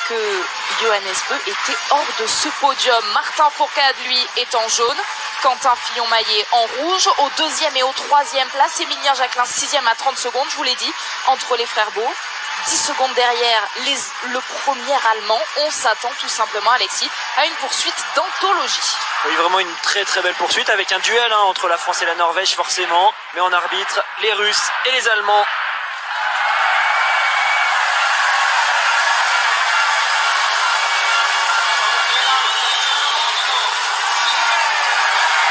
que Johannes Beu était hors de ce podium. Martin Fourcade, lui, est en jaune. Quentin Fillon-Maillet en rouge. Au 2e et au 3e place, Émilien Jacquelin 6e à 30 secondes, je vous l'ai dit, entre les frères Beau. 10 secondes derrière le premier Allemand. On s'attend tout simplement, Alexis, à une poursuite d'anthologie. Oui, vraiment une très très belle poursuite avec un duel entre la France et la Norvège forcément. Mais en arbitre, les Russes et les Allemands.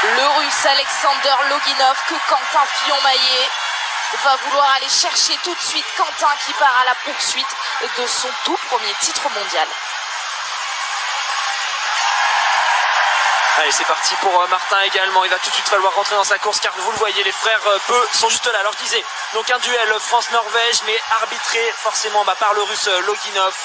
Le Russe Alexander Loginov que Quentin Fillon-Maillet va vouloir aller chercher tout de suite. Quentin qui part à la poursuite de son tout premier titre mondial. Allez, c'est parti pour Martin également. Il va tout de suite falloir rentrer dans sa course car vous le voyez, les frères Beu sont juste là. Alors je disais, donc un duel France-Norvège mais arbitré forcément par le Russe Loginov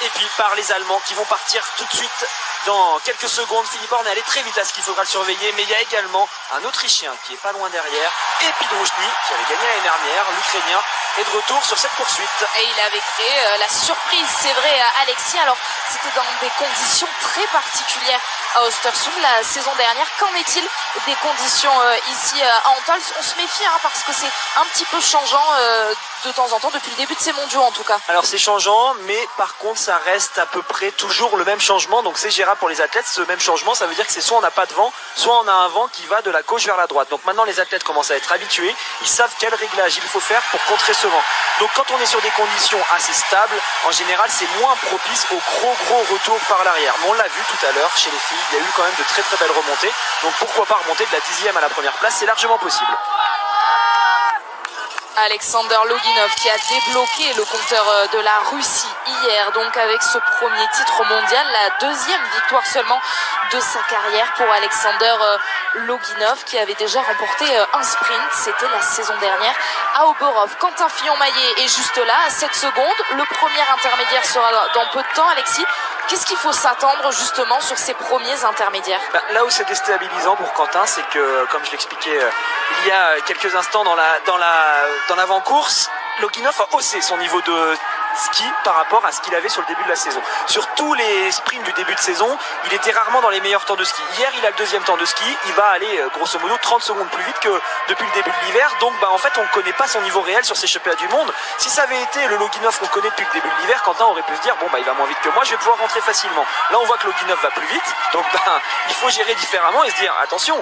et puis par les Allemands qui vont partir tout de suite dans quelques secondes. Philippe Horn est allé très vite à ce qu'il faudra le surveiller, mais il y a également un Autrichien qui est pas loin derrière, et Pidrouchny qui avait gagné l'année dernière, l'Ukrainien, est de retour sur cette poursuite. Et il avait créé la surprise, c'est vrai, Alexis. Alors c'était dans des conditions très particulières à Östersund la saison dernière. Qu'en est-il des conditions ici à Antholz? On se méfie parce que c'est un petit peu changeant de temps en temps, depuis le début de ces mondiaux en tout cas. Alors c'est changeant, mais par contre ça reste à peu près toujours le même changement, donc c'est gérable pour les athlètes. Ce même changement, ça veut dire que c'est soit on n'a pas de vent, soit on a un vent qui va de la gauche vers la droite. Donc maintenant les athlètes commencent à être habitués, ils savent quel réglage il faut faire pour contrer ce vent. Donc quand on est sur des conditions assez stables, en général c'est moins propice au gros retour par l'arrière. Mais on l'a vu tout à l'heure chez les filles, il y a eu quand même de très très belles remontées, donc pourquoi pas remonter de la 10e à la première place, c'est largement possible. Alexander Loginov qui a débloqué le compteur de la Russie hier, donc avec ce premier titre mondial, la deuxième victoire seulement de sa carrière pour Alexander Loginov qui avait déjà remporté un sprint, c'était la saison dernière à Oberhof. Quentin Fillon-Maillet est juste là à 7 secondes, le premier intermédiaire sera dans peu de temps. Alexis, qu'est-ce qu'il faut s'attendre justement sur ces premiers intermédiaires? Là où c'est déstabilisant pour Quentin, c'est que, comme je l'expliquais il y a quelques instants dans l'avant-course, Loginov a haussé son niveau de ski par rapport à ce qu'il avait sur le début de la saison. Sur tous les sprints du début de saison, il était rarement dans les meilleurs temps de ski. Hier, il a le deuxième temps de ski, il va aller grosso modo 30 secondes plus vite que depuis le début de l'hiver. Donc en fait, on ne connaît pas son niveau réel sur ces championnats du monde. Si ça avait été le Loginov qu'on connaît depuis le début de l'hiver, Quentin aurait pu se dire il va moins vite que moi, je vais pouvoir rentrer facilement. Là, on voit que Loginov va plus vite, donc il faut gérer différemment et se dire attention,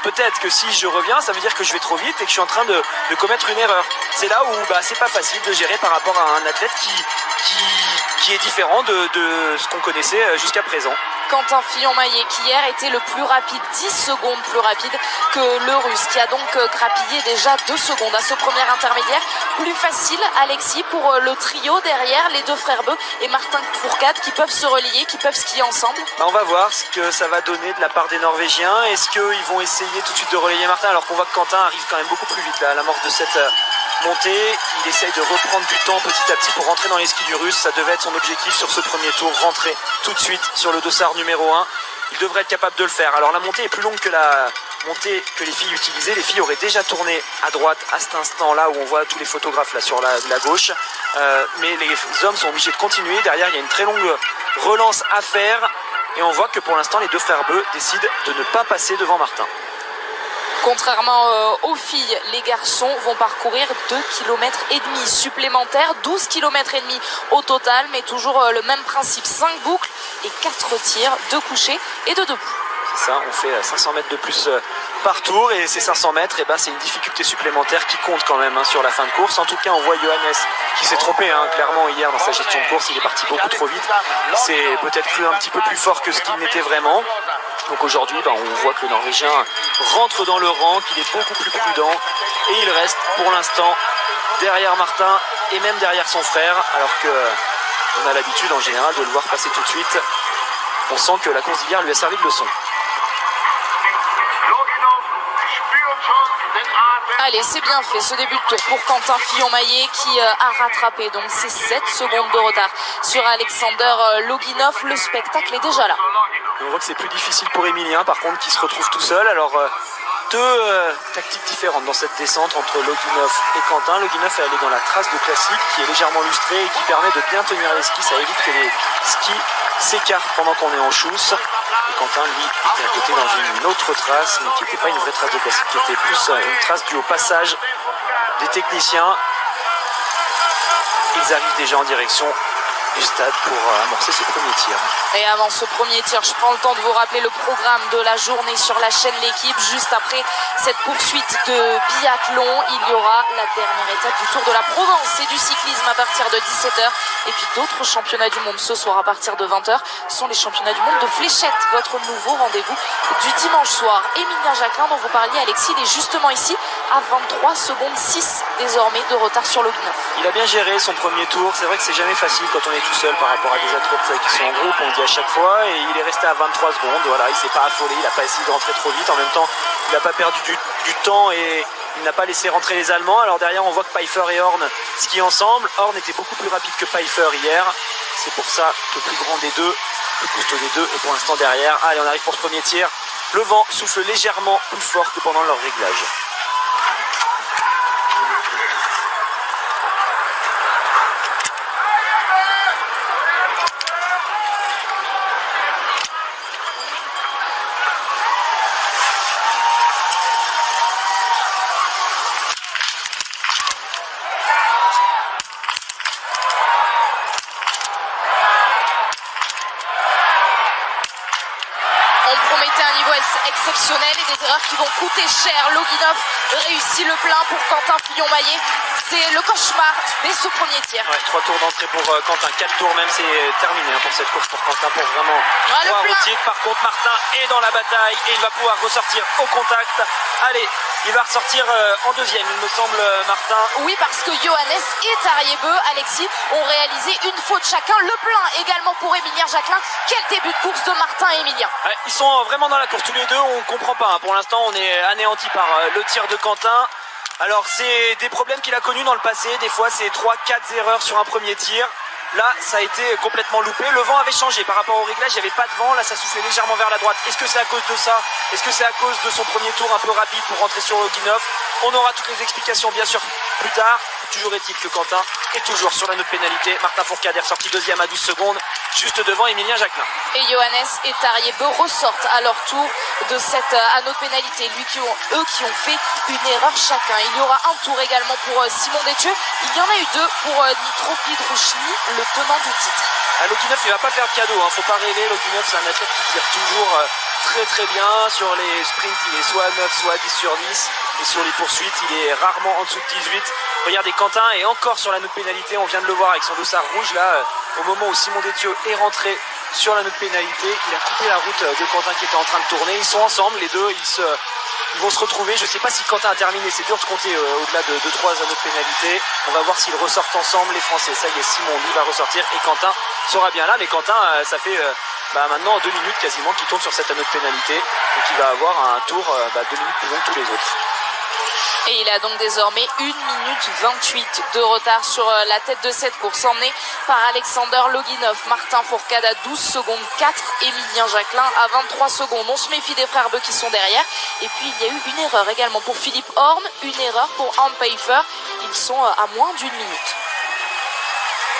peut-être que si je reviens, ça veut dire que je vais trop vite et que je suis en train de commettre une erreur. C'est là où c'est pas facile de gérer par rapport à un athlète qui est différent de ce qu'on connaissait jusqu'à présent. Quentin Fillon-Maillet qui hier était le plus rapide, 10 secondes plus rapide que le Russe, qui a donc grappillé déjà 2 secondes à ce premier intermédiaire. Plus facile, Alexis, pour le trio derrière, les deux frères Beu et Martin Fourcade qui peuvent se relier, qui peuvent skier ensemble. On va voir ce que ça va donner de la part des Norvégiens. Est-ce qu'ils vont essayer tout de suite de relayer Martin, alors qu'on voit que Quentin arrive quand même beaucoup plus vite là, à l'amorce de cette montée. Il essaye de reprendre du temps petit à petit pour rentrer dans les skis du Russe. Ça devait être son objectif sur ce premier tour, rentrer tout de suite sur le dossard numéro 1. Il devrait être capable de le faire. Alors la montée est plus longue que la montée que les filles utilisaient. Les filles auraient déjà tourné à droite à cet instant-là où on voit tous les photographes là sur la gauche. Mais les hommes sont obligés de continuer. Derrière, il y a une très longue relance à faire. Et on voit que pour l'instant, les deux frères Beu décident de ne pas passer devant Martin. Contrairement aux filles, les garçons vont parcourir 2,5 km supplémentaires, 12,5 km au total, mais toujours le même principe, 5 boucles et 4 tirs, 2 couchés et 2 debout. C'est ça, on fait 500 mètres de plus par tour et ces 500 mètres, c'est une difficulté supplémentaire qui compte quand même sur la fin de course. En tout cas, on voit Johannes qui s'est trompé clairement hier dans sa gestion de course, il est parti beaucoup trop vite. Il s'est peut-être cru un petit peu plus fort que ce qu'il n'était vraiment. Donc aujourd'hui, on voit que le Norvégien rentre dans le rang, qu'il est beaucoup plus prudent et il reste pour l'instant derrière Martin et même derrière son frère, alors qu'on a l'habitude en général de le voir passer tout de suite. On sent que la course d'hier lui a servi de leçon. Allez, c'est bien fait ce début de tour pour Quentin Fillon-Maillet qui a rattrapé donc ses 7 secondes de retard sur Alexander Loginov. Le spectacle est déjà là. On voit que c'est plus difficile pour Émilien par contre qui se retrouve tout seul. Alors deux tactiques différentes dans cette descente entre Loginov et Quentin. Loginov est allé dans la trace de classique qui est légèrement lustrée et qui permet de bien tenir les skis. Ça évite que les skis s'écartent pendant qu'on est en chousse. Et Quentin, lui, était à côté dans une autre trace, mais qui n'était pas une vraie trace de classique, qui était plus une trace due au passage des techniciens. Ils arrivent déjà en direction du stade pour amorcer ce premier tir. Et avant ce premier tir, je prends le temps de vous rappeler le programme de la journée sur la chaîne L'équipe. Juste après cette poursuite de biathlon, il y aura la dernière étape du Tour de la Provence et du cyclisme à partir de 17h. Et puis d'autres championnats du monde ce soir à partir de 20h sont les championnats du monde de fléchettes. Votre nouveau rendez-vous du dimanche soir. Émilien Jacquelin, dont vous parliez, Alexis, il est justement ici à 23 secondes 6 désormais de retard sur Loginov. Il a bien géré son premier tour. C'est vrai que c'est jamais facile quand on est tout seul par rapport à des athlètes qui sont en groupe, on le dit à chaque fois, et il est resté à 23 secondes. Voilà, il s'est pas affolé, il n'a pas essayé de rentrer trop vite. En même temps, il n'a pas perdu du temps et il n'a pas laissé rentrer les Allemands. Alors derrière, on voit que Pfeiffer et Horn skient ensemble. Horn était beaucoup plus rapide que Pfeiffer hier. C'est pour ça que le plus grand des deux, le plus costaud des deux, est pour l'instant derrière. Allez, on arrive pour ce premier tir. Le vent souffle légèrement plus fort que pendant leur réglage. Exceptionnel et des erreurs qui vont coûter cher. Loginov réussit le plein pour Quentin Fillon-Maillet. C'est le cauchemar dès ce premier tir. Ouais, 3 tours d'entrée pour Quentin, 4 tours même, c'est terminé pour cette course pour Quentin pour vraiment croire au titre. Par contre, Martin est dans la bataille et il va pouvoir ressortir au contact. Allez, il va ressortir en deuxième, il me semble, Martin. Oui, parce que Johannes et Tariebeu, Alexis, ont réalisé une faute chacun. Le plein également pour Émilien Jacquelin. Quel début de course de Martin et Émilien. Ouais, ils sont vraiment dans la course tous les deux, on comprend pas. Hein. Pour l'instant, on est anéanti par le tir de Quentin. Alors, c'est des problèmes qu'il a connus dans le passé. Des fois, c'est 3-4 erreurs sur un premier tir. Là, ça a été complètement loupé. Le vent avait changé par rapport au réglage. Il n'y avait pas de vent. Là, ça soufflait légèrement vers la droite. Est-ce que c'est à cause de ça? Est-ce que c'est à cause de son premier tour un peu rapide pour rentrer sur Loginov? On aura toutes les explications, bien sûr, plus tard. Toujours est-il que Quentin est toujours sur la note pénalité. Martin Fourcade est ressorti deuxième à 12 secondes, juste devant Émilien Jacquelin. Et Johannes et Tariebeu ressortent à leur tour de cette anneau de pénalité. Eux qui ont fait une erreur chacun. Il y aura un tour également pour Simon Détieux. Il y en a eu deux pour Nitro Pidrouchny, le tenant du titre. Loginov, il va pas faire de cadeau, hein. Faut pas rêver. Loginov, c'est un athlète qui tire toujours très bien. Sur les sprints, il est soit à 9, soit à 10 sur 10. Et sur les poursuites, il est rarement en dessous de 18. Regardez, Quentin est encore sur la note pénalité. On vient de le voir avec son dossard rouge là. Au moment où Simon Détieux est rentré sur la note pénalité, il a coupé la route de Quentin qui était en train de tourner. Ils sont ensemble, les deux. Ils vont se retrouver. Je ne sais pas si Quentin a terminé. C'est dur de compter au-delà de 2-3 anneaux de pénalité. On va voir s'ils ressortent ensemble, les Français. Ça y est, Simon, lui, va ressortir. Et Quentin sera bien là. Mais Quentin, ça fait maintenant 2 minutes quasiment qu'il tourne sur cette anneau de pénalité. Donc il va avoir un tour 2 minutes plus long que tous les autres. Et il a donc désormais 1 minute 28 de retard sur la tête de cette course, emmené par Alexander Loginov. Martin Fourcade à 12 secondes 4, Émilien Jacquelin à 23 secondes. On se méfie des frères Beu qui sont derrière. Et puis il y a eu une erreur également pour Philippe Horn, une erreur pour Arne Pfeiffer. Ils sont à moins d'1 minute.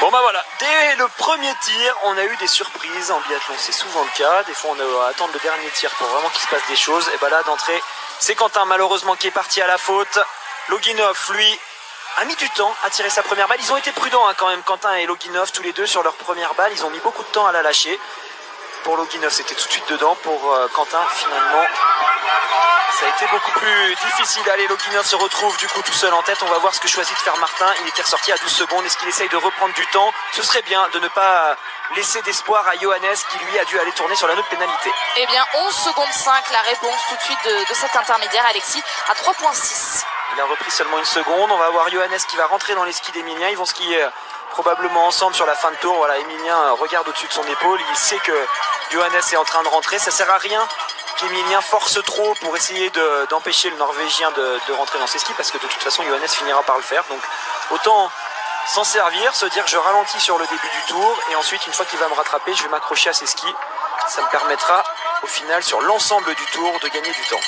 Bon voilà, dès le premier tir, on a eu des surprises. En biathlon, c'est souvent le cas. Des fois, on doit attendre le dernier tir pour vraiment qu'il se passe des choses. Et là, d'entrée, c'est Quentin, malheureusement, qui est parti à la faute. Loginov, lui, a mis du temps à tirer sa première balle. Ils ont été prudents quand même, Quentin et Loginov, tous les deux, sur leur première balle. Ils ont mis beaucoup de temps à la lâcher. Pour Loginov, c'était tout de suite dedans. Pour Quentin, finalement, ça a été beaucoup plus difficile. Allez, Loginov se retrouve du coup tout seul en tête. On va voir ce que choisit de faire Martin. Il était ressorti à 12 secondes. Est-ce qu'il essaye de reprendre du temps? Ce serait bien de ne pas laisser d'espoir à Johannes qui lui a dû aller tourner sur la note pénalité. Eh bien 11 secondes 5, la réponse tout de suite de cet intermédiaire, Alexis, à 3.6. Il a repris seulement 1 seconde. On va voir Johannes qui va rentrer dans les skis d'Émilien. Ils vont skier probablement ensemble sur la fin de tour. Voilà, Émilien regarde au-dessus de son épaule. Il sait que Johannes est en train de rentrer. Ça sert à rien qu'Émilien force trop pour essayer d'empêcher le Norvégien de rentrer dans ses skis, parce que de toute façon Johannes finira par le faire. Donc autant s'en servir, se dire je ralentis sur le début du tour et ensuite une fois qu'il va me rattraper, je vais m'accrocher à ses skis. Ça me permettra au final sur l'ensemble du tour de gagner du temps.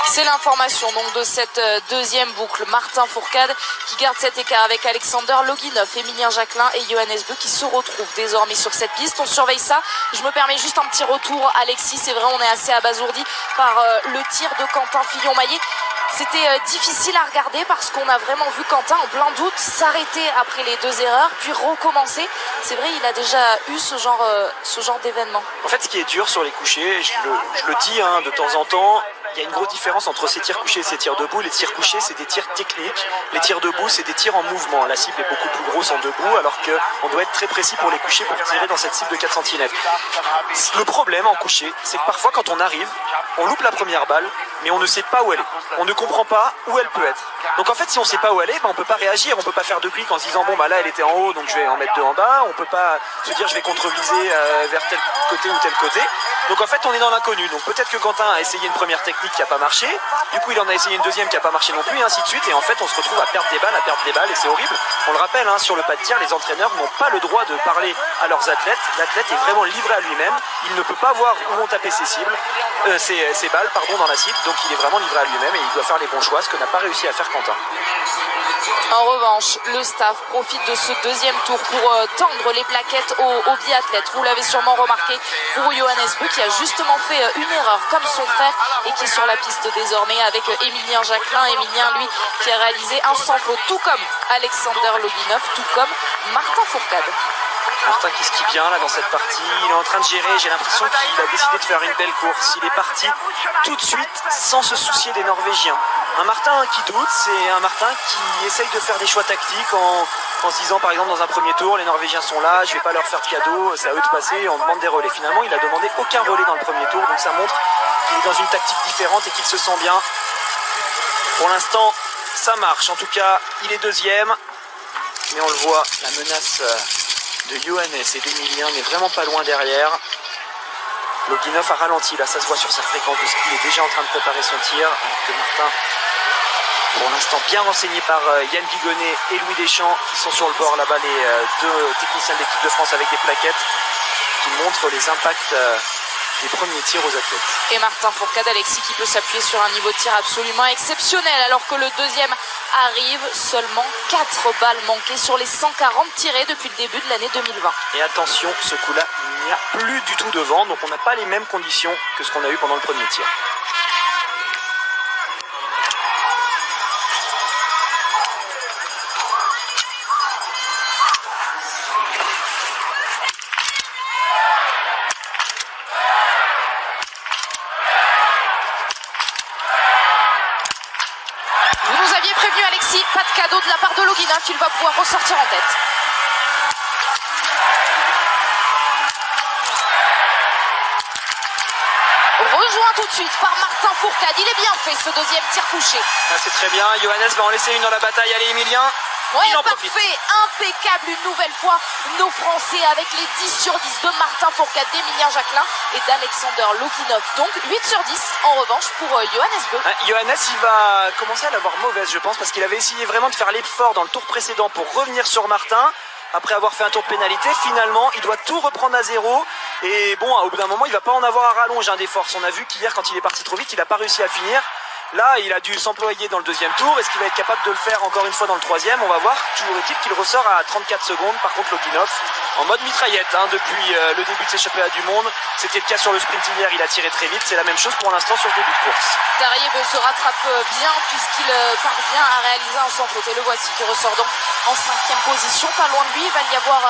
C'est l'information donc de cette deuxième boucle. Martin Fourcade qui garde cet écart avec Alexander Loginov, Émilien Jacquelin et Johannes Beu qui se retrouvent désormais sur cette piste. On surveille ça. Je me permets juste un petit retour, Alexis. C'est vrai, on est assez abasourdi par le tir de Quentin Fillon-Maillet. C'était difficile à regarder parce qu'on a vraiment vu Quentin en plein doute s'arrêter après les deux erreurs, puis recommencer. C'est vrai, il a déjà eu ce genre d'événement. En fait, ce qui est dur sur les couchers, je le dis de temps en temps, il y a une grosse différence entre ces tirs couchés et ces tirs debout. Les tirs couchés, c'est des tirs techniques. Les tirs debout, c'est des tirs en mouvement. La cible est beaucoup plus grosse en debout, alors qu'on doit être très précis pour les couchers pour tirer dans cette cible de 4 cm. Le problème en coucher, c'est que parfois, quand on arrive, on loupe la première balle, mais on ne sait pas où elle est. On ne comprend pas où elle peut être. Donc en fait, si on ne sait pas où elle est, on ne peut pas réagir. On ne peut pas faire de clic en se disant, bon, bah là, elle était en haut, donc je vais en mettre deux en bas. On ne peut pas se dire, je vais contre-viser vers tel côté ou tel côté. Donc en fait, on est dans l'inconnu. Donc peut-être que Quentin a essayé une première technique qui n'a pas marché. Du coup, il en a essayé une deuxième qui n'a pas marché non plus, et ainsi de suite. Et en fait, on se retrouve à perdre des balles, et c'est horrible. On le rappelle, sur le pas de tir, les entraîneurs n'ont pas le droit de parler à leurs athlètes. L'athlète est vraiment livré à lui-même. Il ne peut pas voir où vont taper ses cibles, ses balles, dans la cible. Donc il est vraiment livré à lui-même et il doit faire les bons choix, ce que n'a pas réussi à faire Quentin. En revanche, le staff profite de ce deuxième tour pour tendre les plaquettes aux biathlètes. Vous l'avez sûrement remarqué pour Johannes Beu qui a justement fait une erreur comme son frère et qui est sur la piste désormais avec Émilien Jacquelin. Émilien, lui, qui a réalisé un sans faute, tout comme Alexander Loginov, tout comme Martin Fourcade. Martin qui skie bien là dans cette partie, il est en train de gérer, j'ai l'impression qu'il a décidé de faire une belle course. Il est parti tout de suite sans se soucier des Norvégiens. Un Martin qui doute, c'est un Martin qui essaye de faire des choix tactiques en se disant par exemple dans un premier tour, les Norvégiens sont là, je vais pas leur faire de cadeau, c'est à eux de passer, on demande des relais. Finalement, il a demandé aucun relais dans le premier tour, donc ça montre qu'il est dans une tactique différente et qu'il se sent bien. Pour l'instant, ça marche. En tout cas, il est deuxième, mais on le voit, la menace de Johannes et d'Emilien n'est vraiment pas loin derrière. Loginov a ralenti, là ça se voit sur sa fréquence de ski, il est déjà en train de préparer son tir, alors que Martin, pour l'instant bien renseigné par Yann Vigonnet et Louis Deschamps, qui sont sur le bord là-bas, les deux techniciens de l'équipe de France avec des plaquettes, qui montrent les impacts des premiers tirs aux athlètes. Et Martin Fourcade, Alexis, qui peut s'appuyer sur un niveau de tir absolument exceptionnel, alors que le deuxième arrive, seulement 4 balles manquées sur les 140 tirées depuis le début de l'année 2020. Et attention, ce coup-là, il n'y a plus du tout de vent, donc on n'a pas les mêmes conditions que ce qu'on a eu pendant le premier tir. Prévenu Alexis, pas de cadeau de la part de Loginov, il va pouvoir ressortir en tête. Rejoint tout de suite par Martin Fourcade, il est bien fait ce deuxième tir couché. Ah, c'est très bien, Johannes va en laisser une dans la bataille, allez Emilien. Ouais, parfait, impeccable une nouvelle fois, nos Français avec les 10 sur 10 de Martin Fourcade, d'Emilien Jacquelin et d'Alexander Loginov. Donc 8 sur 10 en revanche pour Johannes Beu. Johannes, il va commencer à l'avoir mauvaise, je pense, parce qu'il avait essayé vraiment de faire l'effort dans le tour précédent pour revenir sur Martin. Après avoir fait un tour de pénalité, finalement, il doit tout reprendre à zéro. Et bon, au bout d'un moment, il va pas en avoir à rallonge des forces. On a vu qu'hier, quand il est parti trop vite, il n'a pas réussi à finir. Là, il a dû s'employer dans le deuxième tour. Est-ce qu'il va être capable de le faire encore une fois dans le troisième? On va voir. Toujours est-il qu'il ressort à 34 secondes. Par contre, Loginov, en mode mitraillette, depuis le début de ces championnats du monde. C'était le cas sur le sprint hier, il a tiré très vite. C'est la même chose pour l'instant sur ce début de course. Tarieb se rattrape bien puisqu'il parvient à réaliser un sans faute. Et le voici qui ressort donc en 5e position. Pas loin de lui, il va y avoir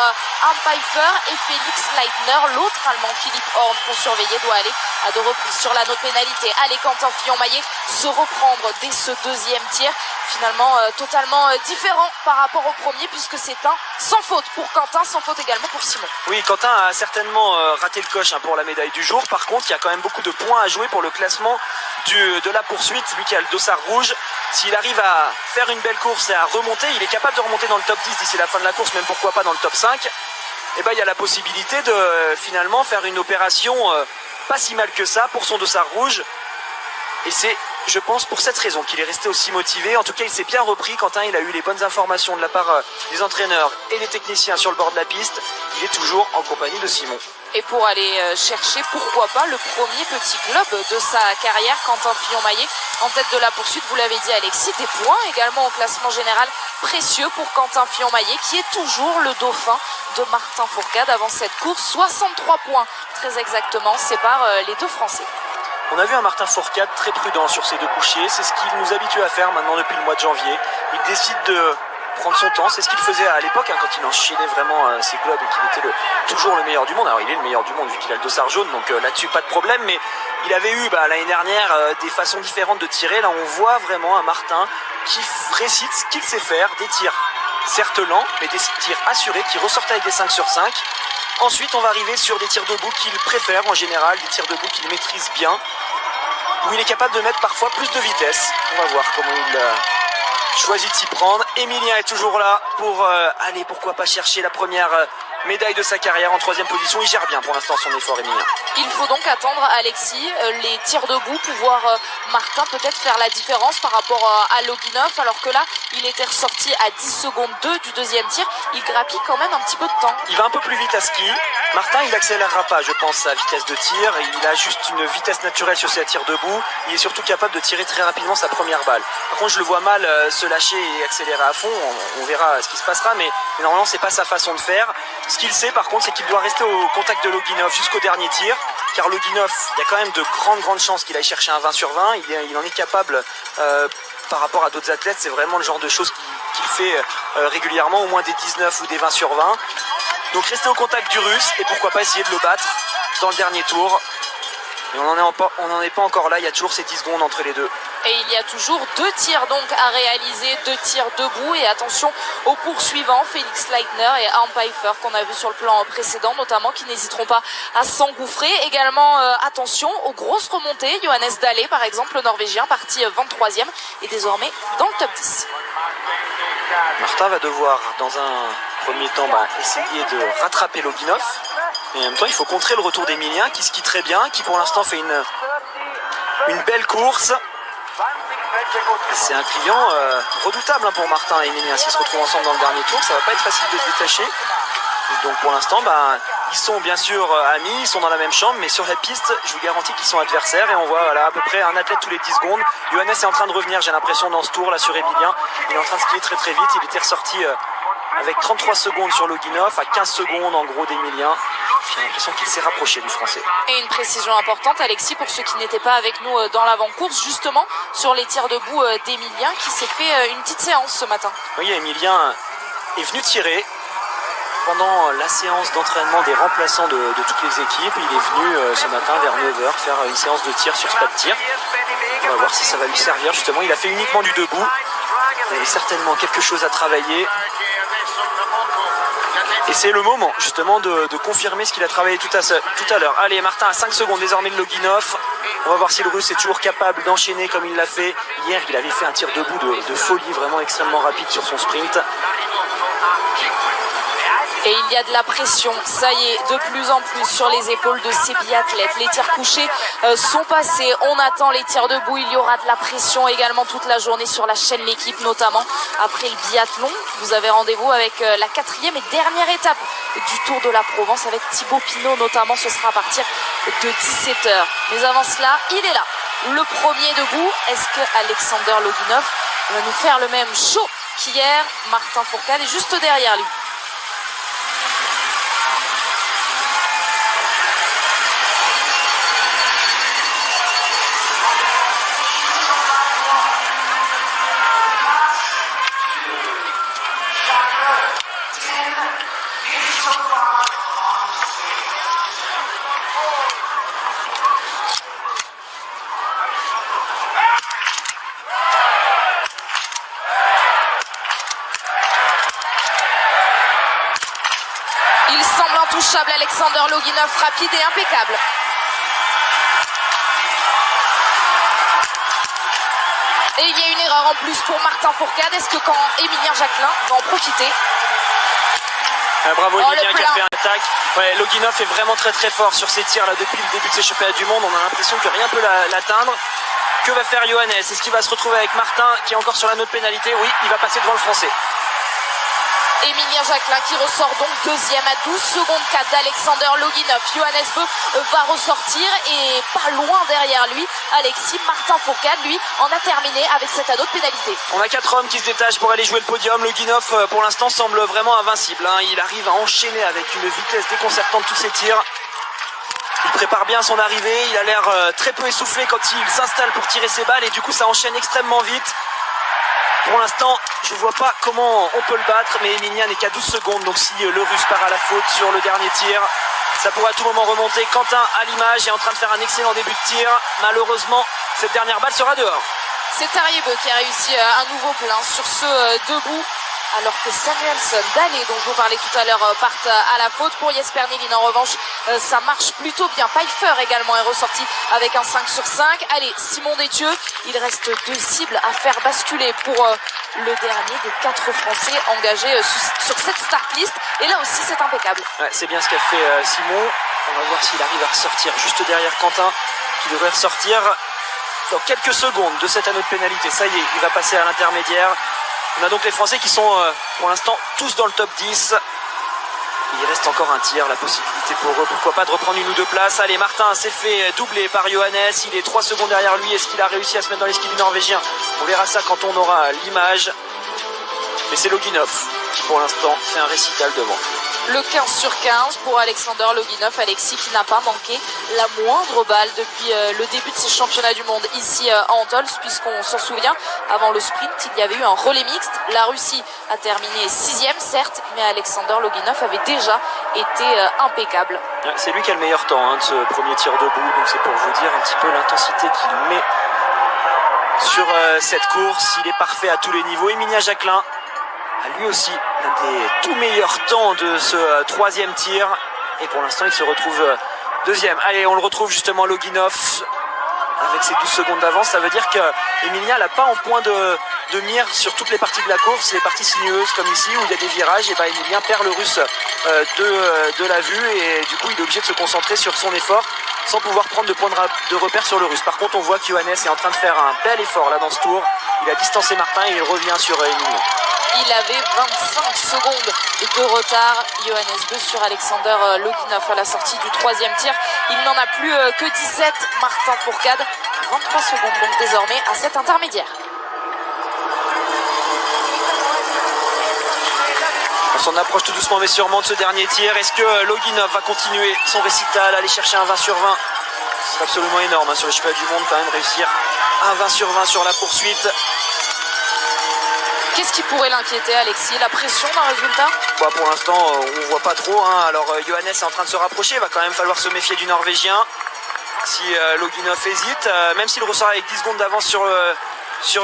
un Pfeiffer et Félix Leitner. L'autre Allemand, Philippe Horn, qu'on surveillait, doit aller à 2 reprises sur la note pénalité. Allez, Quentin Fillon-Maillet se reprendre dès ce deuxième tir. Finalement, totalement différent par rapport au premier puisque c'est un sans faute pour Quentin, sans faute également pour Simon. Oui, Quentin a certainement raté le coche pour la médaille du jour. Par contre, il y a quand même beaucoup de points à jouer pour le classement de la poursuite. Lui qui a le dossard rouge, s'il arrive à faire une belle course et à remonter, il est capable de remonter dans le top 10 d'ici la fin de la course, même pourquoi pas dans le top 5. Et il y a la possibilité de finalement faire une opération pas si mal que ça pour son dossard rouge. Et c'est je pense pour cette raison qu'il est resté aussi motivé. En tout cas, il s'est bien repris. Quentin, il a eu les bonnes informations de la part des entraîneurs et des techniciens sur le bord de la piste. Il est toujours en compagnie de Simon. Et pour aller chercher, pourquoi pas, le premier petit globe de sa carrière, Quentin Fillon-Maillet, en tête de la poursuite, vous l'avez dit Alexis, des points également au classement général précieux pour Quentin Fillon-Maillet, qui est toujours le dauphin de Martin Fourcade avant cette course. 63 points, très exactement, séparent les deux Français. On a vu un Martin Fourcade très prudent sur ses deux couchiers. C'est ce qu'il nous habitue à faire maintenant depuis le mois de janvier. Il décide de prendre son temps, c'est ce qu'il faisait à l'époque quand il enchaînait vraiment ses globes et qu'il était toujours le meilleur du monde. Alors il est le meilleur du monde vu qu'il a le dossard jaune, donc là-dessus pas de problème, mais il avait eu l'année dernière des façons différentes de tirer. Là on voit vraiment un Martin qui récite ce qu'il sait faire, des tirs certes lents, mais des tirs assurés qui ressortent avec des 5 sur 5. Ensuite on va arriver sur des tirs debout qu'il préfère en général, des tirs debout qu'il maîtrise bien, où il est capable de mettre parfois plus de vitesse. On va voir comment il choisit de s'y prendre. Emilien est toujours là pour aller, pourquoi pas, chercher la première médaille de sa carrière en 3e position. Il gère bien pour l'instant son effort, Emilien. Il faut donc attendre, Alexis, les tirs debout, pouvoir Martin peut-être faire la différence par rapport à Loginov, alors que là, il était ressorti à 10 secondes 2 du deuxième tir. Il grappille quand même un petit peu de temps. Il va un peu plus vite à ski. Martin, il accélérera pas, je pense, sa vitesse de tir. Il a juste une vitesse naturelle sur ses tirs debout. Il est surtout capable de tirer très rapidement sa première balle. Par contre, je le vois mal se lâcher et accélérer à fond. On verra ce qui se passera, mais normalement, c'est pas sa façon de faire. Ce qu'il sait, par contre, c'est qu'il doit rester au contact de Loginov jusqu'au dernier tir. Car Loginov, il y a quand même de grandes chances qu'il aille chercher un 20 sur 20. Il en est capable par rapport à d'autres athlètes. C'est vraiment le genre de choses qu'il fait régulièrement, au moins des 19 ou des 20 sur 20. Donc rester au contact du Russe et pourquoi pas essayer de le battre dans le dernier tour. Et on n'en est pas encore là, il y a toujours ces 10 secondes entre les deux. Et il y a toujours 2 tirs donc à réaliser, 2 tirs debout. Et attention aux poursuivants, Félix Leitner et Arne Pfeiffer, qu'on a vu sur le plan précédent notamment, qui n'hésiteront pas à s'engouffrer. Également attention aux grosses remontées, Johannes Dahle par exemple, le Norvégien, parti 23e et désormais dans le top 10. Martin va devoir dans un premier temps essayer de rattraper Loginov. Et en même temps il faut contrer le retour d'Emilien qui skie très bien, qui pour l'instant fait une belle course. C'est un client redoutable pour Martin et Emilien. S'ils se retrouvent ensemble dans le dernier tour, ça va pas être facile de se détacher. Donc pour l'instant, ils sont bien sûr amis, ils sont dans la même chambre, mais sur la piste, je vous garantis qu'ils sont adversaires. Et on voit à peu près un athlète tous les 10 secondes. Johannes est en train de revenir, j'ai l'impression, dans ce tour là sur Emilien. Il est en train de skier très très vite. Il était ressorti avec 33 secondes sur Loginov, à 15 secondes en gros d'Emilien. J'ai l'impression qu'il s'est rapproché du Français. Et une précision importante, Alexis, pour ceux qui n'étaient pas avec nous dans l'avant-course, justement sur les tirs debout d'Emilien, qui s'est fait une petite séance ce matin. Oui, Emilien est venu tirer pendant la séance d'entraînement des remplaçants de toutes les équipes. Il est venu ce matin vers 9h faire une séance de tir sur ce pas de tir. On va voir si ça va lui servir justement. Il a fait uniquement du debout. Il avait certainement quelque chose à travailler. Et c'est le moment justement de confirmer ce qu'il a travaillé tout à l'heure. Allez, Martin à 5 secondes désormais de Loginov. On va voir si le Russe est toujours capable d'enchaîner comme il l'a fait. Hier, il avait fait un tir debout de folie, vraiment extrêmement rapide sur son sprint. Et il y a de la pression, ça y est, de plus en plus sur les épaules de ces biathlètes. Les tirs couchés sont passés, on attend les tirs debout. Il y aura de la pression également toute la journée sur la chaîne L'équipe, notamment après le biathlon. Vous avez rendez-vous avec la 4e et dernière étape du Tour de la Provence avec Thibaut Pinot notamment. Ce sera à partir de 17h. Mais avant cela, il est là, le premier debout. Est-ce que Alexander Loginov va nous faire le même show qu'hier? Martin Fourcade est juste derrière lui. Il semble intouchable, Alexander Loginov, rapide et impeccable. Et il y a une erreur en plus pour Martin Fourcade. Est-ce que quand Emilien Jacquelin va en profiter? Bravo Emilien qui a fait un attaque. Ouais, Loginov est vraiment très très fort sur ses tirs là depuis le début de ses championnats du monde. On a l'impression que rien ne peut l'atteindre. Que va faire Johannes? Est-ce qu'il va se retrouver avec Martin qui est encore sur la note pénalité? Oui, il va passer devant le Français. Emilien Jacquelin qui ressort donc deuxième à 12 secondes 4 d'Alexander Loginov. Johannes Beu va ressortir et pas loin derrière lui, Alexis Martin Fourcade, lui, en a terminé avec cet ado de pénalité. On a 4 hommes qui se détachent pour aller jouer le podium. Loginov, pour l'instant, semble vraiment invincible. Il arrive à enchaîner avec une vitesse déconcertante tous ses tirs. Il prépare bien son arrivée. Il a l'air très peu essoufflé quand il s'installe pour tirer ses balles et du coup, ça enchaîne extrêmement vite. Pour l'instant, je ne vois pas comment on peut le battre, mais Emilien n'est qu'à 12 secondes. Donc si le Russe part à la faute sur le dernier tir, ça pourrait à tout moment remonter. Quentin à l'image est en train de faire un excellent début de tir. Malheureusement, cette dernière balle sera dehors. C'est Tariebeu qui a réussi un nouveau plein sur ce debout, alors que Samuelson, Dalé, dont je vous parlais tout à l'heure, partent à la faute. Pour Jesper Nilin, en revanche, ça marche plutôt bien. Pfeiffer également est ressorti avec un 5 sur 5. Allez, Simon Détieux, il reste 2 cibles à faire basculer pour le dernier des 4 Français engagés sur cette start list. Et là aussi, c'est impeccable. Ouais, c'est bien ce qu'a fait Simon. On va voir s'il arrive à ressortir juste derrière Quentin, qui devrait ressortir dans quelques secondes de cette anneau de pénalité. Ça y est, il va passer à l'intermédiaire. On a donc les Français qui sont pour l'instant tous dans le top 10. Il reste encore un tir, la possibilité pour eux, pourquoi pas, de reprendre une ou 2 places. Allez, Martin s'est fait doubler par Johannes. Il est 3 secondes derrière lui. Est-ce qu'il a réussi à se mettre dans les skis du Norvégien? On verra ça quand on aura l'image. Mais c'est Loginov qui pour l'instant fait un récital devant. Le 15 sur 15 pour Alexander Loginov. Alexis qui n'a pas manqué la moindre balle depuis le début de ces championnats du monde ici à Antols, puisqu'on s'en souvient, avant le sprint, il y avait eu un relais mixte. La Russie a terminé 6e, certes, mais Alexander Loginov avait déjà été impeccable. C'est lui qui a le meilleur temps de ce premier tir debout, donc c'est pour vous dire un petit peu l'intensité qu'il met sur cette course. Il est parfait à tous les niveaux. Emilien Jacquelin a lui aussi l'un des tout meilleurs temps de ce 3e tir. Et pour l'instant, il se retrouve 2e. Allez, on le retrouve justement, Loginov, avec ses 12 secondes d'avance. Ça veut dire qu'Emilien n'a pas en point de mire sur toutes les parties de la course. Les parties sinueuses comme ici, où il y a des virages, et Emilien perd le Russe de la vue. Et du coup, il est obligé de se concentrer sur son effort, sans pouvoir prendre de points de repère sur le Russe. Par contre, on voit que Johannes est en train de faire un bel effort là dans ce tour. Il a distancé Martin et il revient sur Emilien. Il avait 25 secondes de retard, Johannes Beu, sur Alexander Loginov à la sortie du 3e tir. Il n'en a plus que 17, Martin Fourcade. 23 secondes donc désormais à cet intermédiaire. On s'en approche tout doucement mais sûrement de ce dernier tir. Est-ce que Loginov va continuer son récital, aller chercher un 20 sur 20? Ce serait absolument énorme sur les championnats du monde quand même, réussir un 20 sur 20 sur la poursuite. Qu'est-ce qui pourrait l'inquiéter, Alexis? La pression d'un résultat? Pour l'instant, on ne voit pas trop. Alors, Johannes est en train de se rapprocher. Il va quand même falloir se méfier du Norvégien. Si Loginov hésite, même s'il ressort avec 10 secondes d'avance sur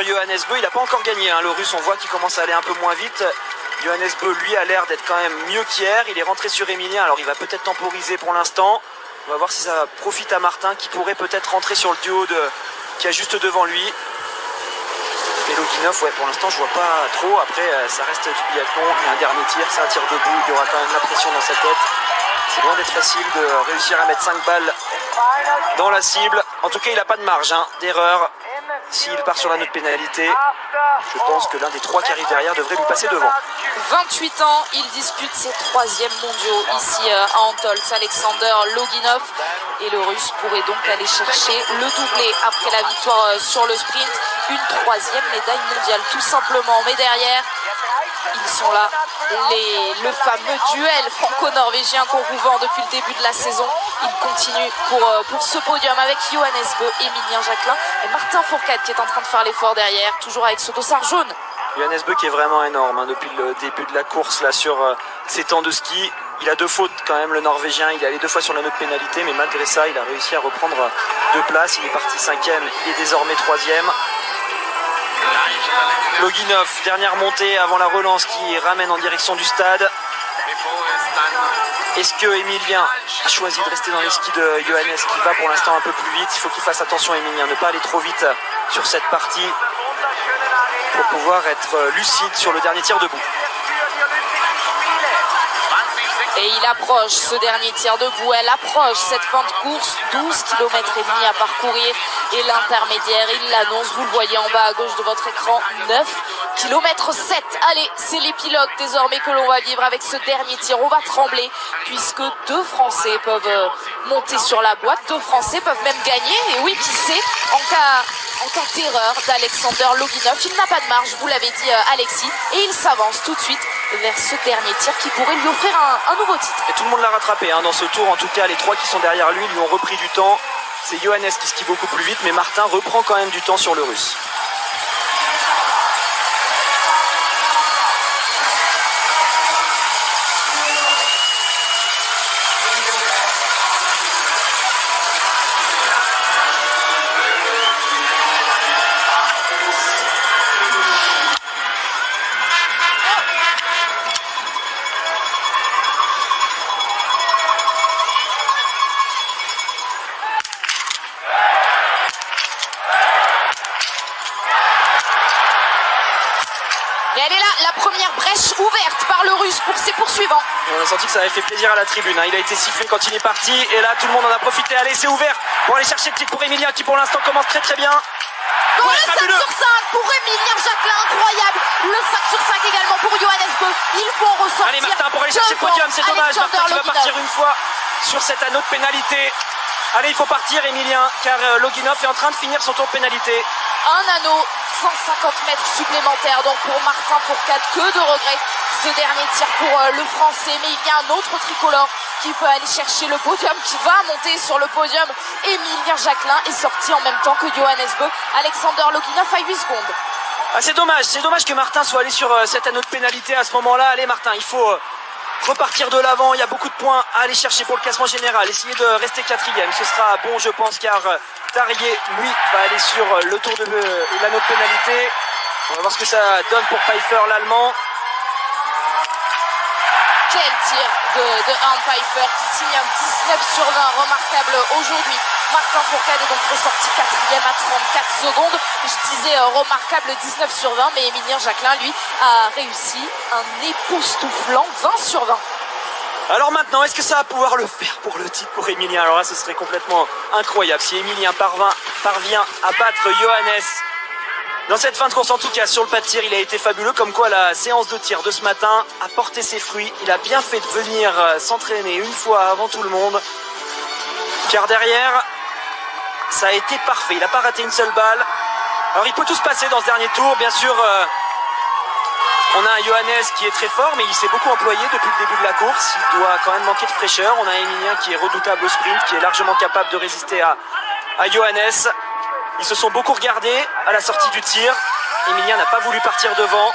Johannes Beu, il n'a pas encore gagné. Le Russe, on voit qu'il commence à aller un peu moins vite. Johannes Beu, lui, a l'air d'être quand même mieux qu'hier. Il est rentré sur Emilien. Alors, il va peut-être temporiser pour l'instant. On va voir si ça profite à Martin, qui pourrait peut-être rentrer sur le duo qui est juste devant lui. Et Loginov, pour l'instant, je vois pas trop. Après, ça reste du biathlon. Il y a un dernier tir, c'est un tir debout. Il y aura quand même la pression dans sa tête. C'est loin d'être facile de réussir à mettre 5 balles dans la cible. En tout cas, il n'a pas de marge d'erreur. S'il part sur la note pénalité, je pense que l'un des 3 qui arrive derrière devrait lui passer devant. 28 ans, il dispute ses 3e mondiaux ici à Antols. Alexander Loginov, et le Russe pourrait donc aller chercher le doublé après la victoire sur le sprint. Une 3e médaille mondiale tout simplement. Mais derrière, ils sont là, le fameux duel franco-norvégien qu'on vous vend depuis le début de la saison. Il continue pour ce podium avec Johannes Beu, Emilien Jacquelin et Martin Fourcade qui est en train de faire l'effort derrière, toujours avec ce dossard jaune. Johannes Beu qui est vraiment énorme depuis le début de la course là sur ses temps de ski. Il a 2 fautes quand même, le Norvégien. Il est allé 2 fois sur la note pénalité, mais malgré ça, il a réussi à reprendre 2 places. Il est parti 5e, il est désormais 3e. Loginov, dernière montée avant la relance qui ramène en direction du stade. Est-ce que Emilien a choisi de rester dans les skis de Johannes qui va pour l'instant un peu plus vite? Il faut qu'il fasse attention, Emilien, ne pas aller trop vite sur cette partie pour pouvoir être lucide sur le dernier tir debout. Et il approche ce dernier tir debout, elle approche cette fin de course, 12 km et demi à parcourir et l'intermédiaire, il l'annonce, vous le voyez en bas à gauche de votre écran, 9 km 7. Allez, c'est l'épilogue désormais que l'on va vivre avec ce dernier tir. On va trembler puisque 2 Français peuvent monter sur la boîte, 2 Français peuvent même gagner. Et oui, qui sait, en cas d'erreur d'Alexander Loginov, il n'a pas de marge, vous l'avez dit Alexis, et il s'avance tout de suite vers ce dernier tir qui pourrait lui offrir un nouveau titre. Et tout le monde l'a rattrapé dans ce tour, en tout cas les 3 qui sont derrière lui ont repris du temps. C'est Johannes qui skie beaucoup plus vite, mais Martin reprend quand même du temps sur le Russe. Et elle est là, la première brèche ouverte par le Russe pour ses poursuivants. Et on a senti que ça avait fait plaisir à la tribune. Il a été sifflé quand il est parti. Et là, tout le monde en a profité. Allez, c'est ouvert pour aller chercher le titre pour Emilien qui, pour l'instant, commence très très bien. Dans le 5 sur 5 pour Emilien Jacquelin, incroyable. Le 5 sur 5 également pour Johannes Beu. Ils vont ressortir. Allez, Martin pour aller chercher le podium. C'est dommage. Martin qui va partir une fois sur cet anneau de pénalité. Allez, il faut partir, Emilien, car Loginov est en train de finir son tour de pénalité. Un anneau, 150 mètres supplémentaires donc pour Martin Fourcade. Que de regrets ce dernier tir pour le Français. Mais il y a un autre tricolore qui peut aller chercher le podium, qui va monter sur le podium. Emilien Jacquelin est sorti en même temps que Johannes Beu. Alexander Loginov à 8 secondes. Ah, c'est dommage que Martin soit allé sur cet anneau de pénalité à ce moment-là. Allez, Martin, il faut repartir de l'avant. Il y a beaucoup de points à aller chercher pour le classement général. Essayer de rester 4e, ce sera bon, je pense, car Tarier, lui, va aller sur le tour de l'anneau de pénalité. On va voir ce que ça donne pour Pfeiffer, l'Allemand. Quel tir de Arne Pfeiffer qui signe un 19 sur 20, remarquable aujourd'hui. Martin Fourcade est donc ressorti 4e à 34 secondes. Je disais remarquable 19 sur 20, mais Emilien Jacquelin, lui, a réussi un époustouflant 20 sur 20. Alors maintenant, est-ce que ça va pouvoir le faire pour le titre pour Emilien? Alors là, ce serait complètement incroyable si Emilien parvient à battre Johannes dans cette fin de course. En tout cas, sur le pas de tir, il a été fabuleux. Comme quoi, la séance de tir de ce matin a porté ses fruits. Il a bien fait de venir s'entraîner une fois avant tout le monde, car derrière, ça a été parfait. Il n'a pas raté une seule balle. Alors, il peut tout se passer dans ce dernier tour. Bien sûr, on a un Johannes qui est très fort, mais il s'est beaucoup employé depuis le début de la course. Il doit quand même manquer de fraîcheur. On a Emilien qui est redoutable au sprint, qui est largement capable de résister à Johannes. Ils se sont beaucoup regardés à la sortie du tir. Emilien n'a pas voulu partir devant.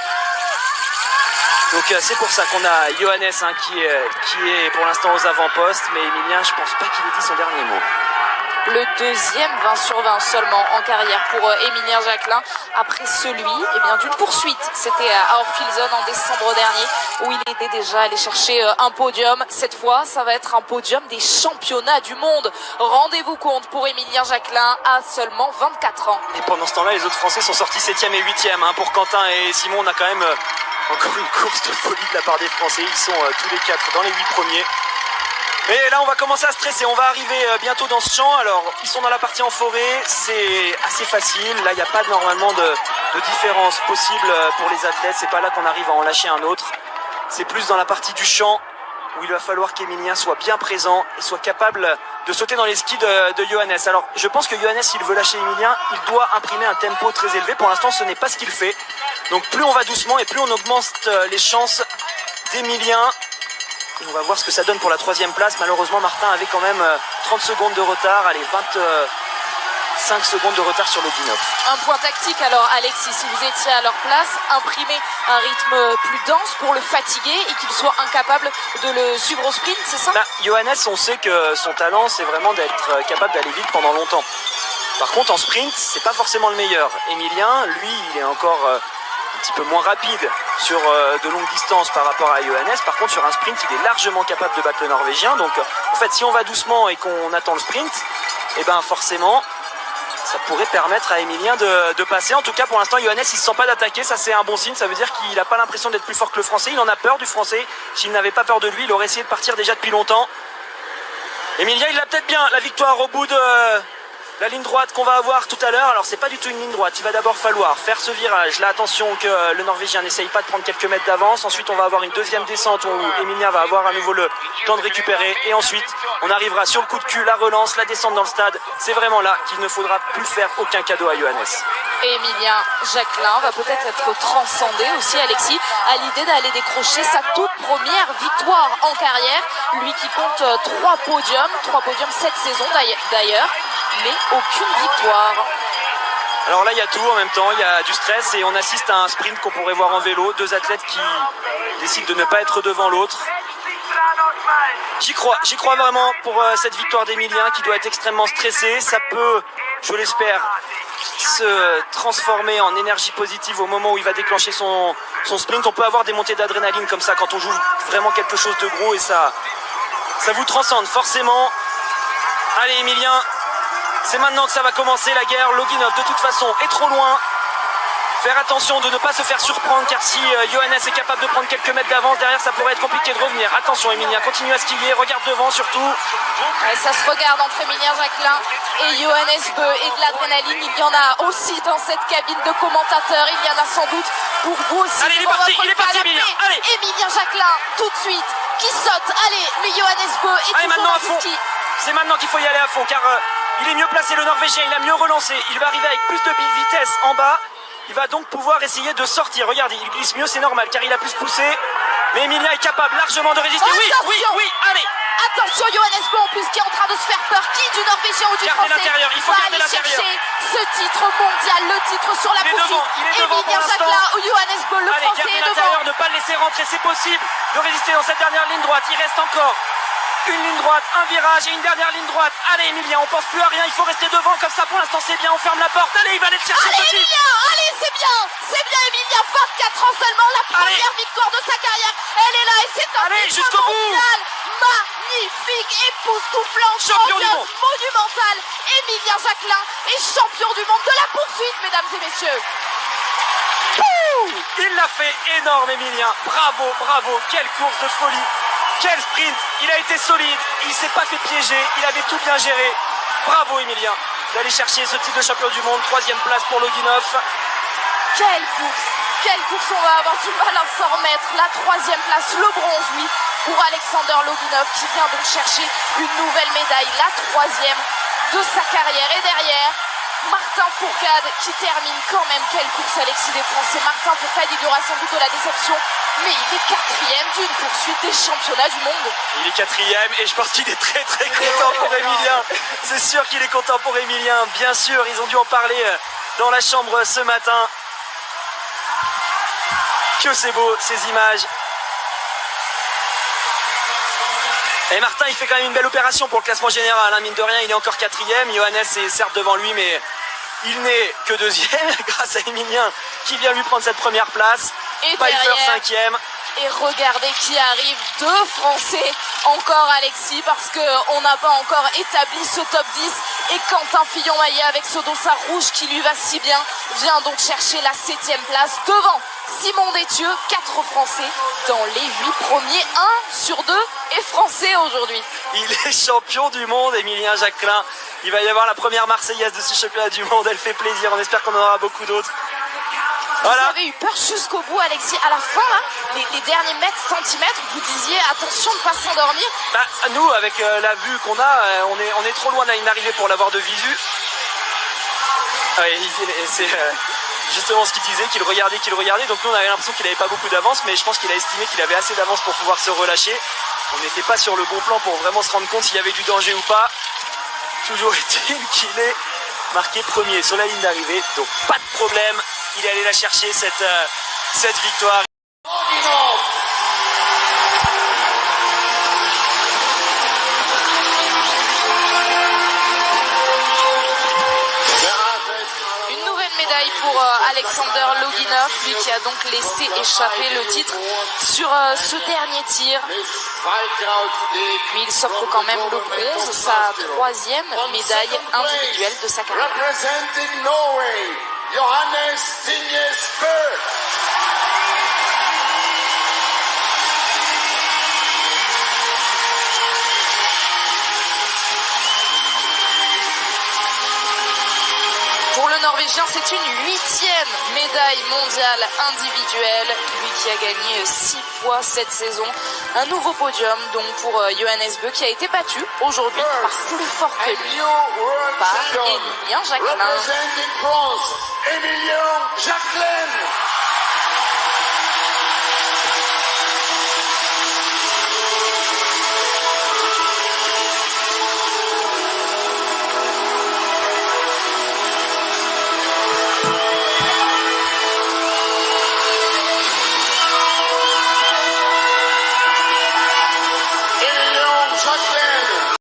Donc c'est pour ça qu'on a Johannes qui est pour l'instant aux avant-postes. Mais Emilien, je pense pas qu'il ait dit son dernier mot. Le deuxième 20 sur 20 seulement en carrière pour Emilien Jacquelin après celui d'une poursuite. C'était à Orfilsen en décembre dernier où il était déjà allé chercher un podium. Cette fois, ça va être un podium des championnats du monde. Rendez-vous compte pour Emilien Jacquelin à seulement 24 ans. Et pendant ce temps-là, les autres Français sont sortis 7e et 8e. Pour Quentin et Simon, on a quand même encore une course de folie de la part des Français. Ils sont tous les 4 dans les 8 premiers. Et là, on va commencer à stresser. On va arriver bientôt dans ce champ. Alors, ils sont dans la partie en forêt. C'est assez facile. Là, il n'y a pas normalement de différence possible pour les athlètes. C'est pas là qu'on arrive à en lâcher un autre. C'est plus dans la partie du champ où il va falloir qu'Emilien soit bien présent et soit capable de sauter dans les skis de Johannes. Alors, je pense que Johannes, s'il veut lâcher Emilien, il doit imprimer un tempo très élevé. Pour l'instant, ce n'est pas ce qu'il fait. Donc, plus on va doucement et plus on augmente les chances d'Emilien. On va voir ce que ça donne pour la 3e place. Malheureusement, Martin avait quand même 30 secondes de retard. Allez, 25 secondes de retard sur Loginov. Un point tactique alors, Alexis, si vous étiez à leur place, imprimer un rythme plus dense pour le fatiguer et qu'il soit incapable de le suivre au sprint, c'est ça? Johannes, on sait que son talent, c'est vraiment d'être capable d'aller vite pendant longtemps. Par contre, en sprint, c'est pas forcément le meilleur. Emilien, lui, il est encore un petit peu moins rapide sur de longues distances par rapport à Johannes. Par contre, sur un sprint, il est largement capable de battre le Norvégien. Donc, en fait, si on va doucement et qu'on attend le sprint, et ben forcément, ça pourrait permettre à Emilien de passer. En tout cas, pour l'instant, Johannes, il ne se sent pas d'attaquer. Ça, c'est un bon signe. Ça veut dire qu'il n'a pas l'impression d'être plus fort que le Français. Il en a peur du Français. S'il n'avait pas peur de lui, il aurait essayé de partir déjà depuis longtemps. Emilien, il l'a peut-être bien, la victoire au bout de la ligne droite qu'on va avoir tout à l'heure. Alors, c'est pas du tout une ligne droite. Il va d'abord falloir faire ce virage. Là, attention que le Norvégien n'essaye pas de prendre quelques mètres d'avance. Ensuite, on va avoir une deuxième descente où Emilien va avoir à nouveau le temps de récupérer. Et ensuite, on arrivera sur le coup de cul, la relance, la descente dans le stade. C'est vraiment là qu'il ne faudra plus faire aucun cadeau à Johannes. Et Emilien Jacquelin va peut-être être transcendé aussi, Alexis, à l'idée d'aller décrocher sa toute première victoire en carrière. Lui qui compte 3 podiums cette saison d'ailleurs, mais aucune victoire. Alors là, il y a tout en même temps, il y a du stress et on assiste à un sprint qu'on pourrait voir en vélo. 2 athlètes qui décident de ne pas être devant l'autre. J'y crois vraiment pour cette victoire d'Emilien qui doit être extrêmement stressé. Ça peut, je l'espère, se transformer en énergie positive au moment où il va déclencher son sprint. On peut avoir des montées d'adrénaline comme ça quand on joue vraiment quelque chose de gros et ça vous transcende forcément. Allez Emilien, c'est maintenant que ça va commencer la guerre. Loginov de toute façon est trop loin. Faire attention de ne pas se faire surprendre car si Johannes est capable de prendre quelques mètres d'avance, derrière ça pourrait être compliqué de revenir. Attention Emilien, continue à skier, regarde devant surtout. Ouais, ça se regarde entre Emilien Jacquelin et Johannes Beu et de l'adrénaline. Il y en a aussi dans cette cabine de commentateurs. Il y en a sans doute pour vous aussi. Allez, il est parti Emilien. Allez. Emilien Jacquelin tout de suite qui saute. Allez, mais Johannes Beu est toujours maintenant dans à fond. ski. C'est maintenant qu'il faut y aller à fond car il est mieux placé le Norvégien, il a mieux relancé. Il va arriver avec plus de vitesse en bas. Il va donc pouvoir essayer de sortir. Regardez, il glisse mieux, c'est normal car il a plus poussé. Mais Emilien est capable largement de résister. Oui, allez. Attention, Johannes Beu en plus qui est en train de se faire peur. Qui du Norvégien ou du Gardez Français l'intérieur, il faut va garder aller l'intérieur. chercher ce titre mondial, le titre sur la poursuite. Il est devant pour Emilien l'instant. Jacquelin ou Johannes Beu, le Allez, Français gardez est devant. l'intérieur, ne pas le laisser rentrer, c'est possible de résister dans cette dernière ligne droite. Il reste encore une ligne droite, un virage et une dernière ligne droite. Allez Emilien, on pense plus à rien, il faut rester devant comme ça pour l'instant c'est bien, on ferme la porte. Allez, il va aller le chercher. Allez Emilien, allez c'est bien Emilien, 24 ans seulement, la première victoire de sa carrière. Elle est là et c'est un Allez, titre jusqu'au bout. mondial magnifique, époustouflant, Champion du monde. monumental. Emilien Jacquelin est champion du monde de la poursuite, mesdames et messieurs. Il l'a fait, énorme Emilien, bravo, quelle course de folie, quel sprint, il a été solide, il s'est pas fait piéger, il avait tout bien géré, bravo Emilien, d'aller chercher ce titre de champion du monde, 3e place pour Loginov. Quelle course, on va avoir du mal à s'en remettre. La 3e place, le bronze, oui, pour Alexander Loginov qui vient donc chercher une nouvelle médaille, la 3e de sa carrière. Et derrière, Martin Fourcade qui termine quand même. Quelle course, Alexis, des Français. Martin Fourcade, il y aura sans doute de la déception, mais il est 4e d'une poursuite des championnats du monde. Il est 4e et je pense qu'il est très content pour Emilien. C'est sûr qu'il est content pour Emilien, bien sûr, ils ont dû en parler dans la chambre ce matin. Que c'est beau ces images. Et Martin il fait quand même une belle opération pour le classement général, hein. Mine de rien il est encore 4e, Johannes est certes devant lui mais il n'est que 2e grâce à Emilien qui vient lui prendre cette première place. Et Pfeiffer derrière, 5e. Et regardez qui arrive, 2 Français encore, Alexis, parce qu'on n'a pas encore établi ce top 10. Et Quentin Fillon-Maillet avec ce dossard rouge qui lui va si bien vient donc chercher la 7e place devant Simon Détieux. 4 Français dans les 8 premiers, 1 sur 2 est français aujourd'hui. Il est champion du monde, Emilien Jacquelin. Il va y avoir la première Marseillaise de ce championnat du monde, elle fait plaisir, on espère qu'on en aura beaucoup d'autres. Voilà. Vous avez eu peur jusqu'au bout, Alexis. À la fin, là, les derniers centimètres, vous disiez attention de ne pas s'endormir. Nous, avec la vue qu'on a, on est trop loin de la ligne d'arrivée pour l'avoir de visu. Oui, c'est justement ce qu'il disait, qu'il regardait. Donc nous, on avait l'impression qu'il n'avait pas beaucoup d'avance, mais je pense qu'il a estimé qu'il avait assez d'avance pour pouvoir se relâcher. On n'était pas sur le bon plan pour vraiment se rendre compte s'il y avait du danger ou pas. Toujours est-il qu'il est marqué premier sur la ligne d'arrivée, donc pas de problème. Il est allé la chercher cette victoire. Une nouvelle médaille pour Alexander Loginov, lui qui a donc laissé échapper le titre sur ce dernier tir. Puis il s'offre quand même le bronze, sa troisième médaille individuelle de sa carrière. Representing Norway, Johannes Tingesbø. Pour le Norvégien, c'est une 8e médaille mondiale individuelle. Lui qui a gagné 6 fois cette saison. Un nouveau podium donc pour Johannes Bø qui a été battu aujourd'hui par plus fort que lui, par Emilien Jacquelin. Representing France, Emilien Jacquelin.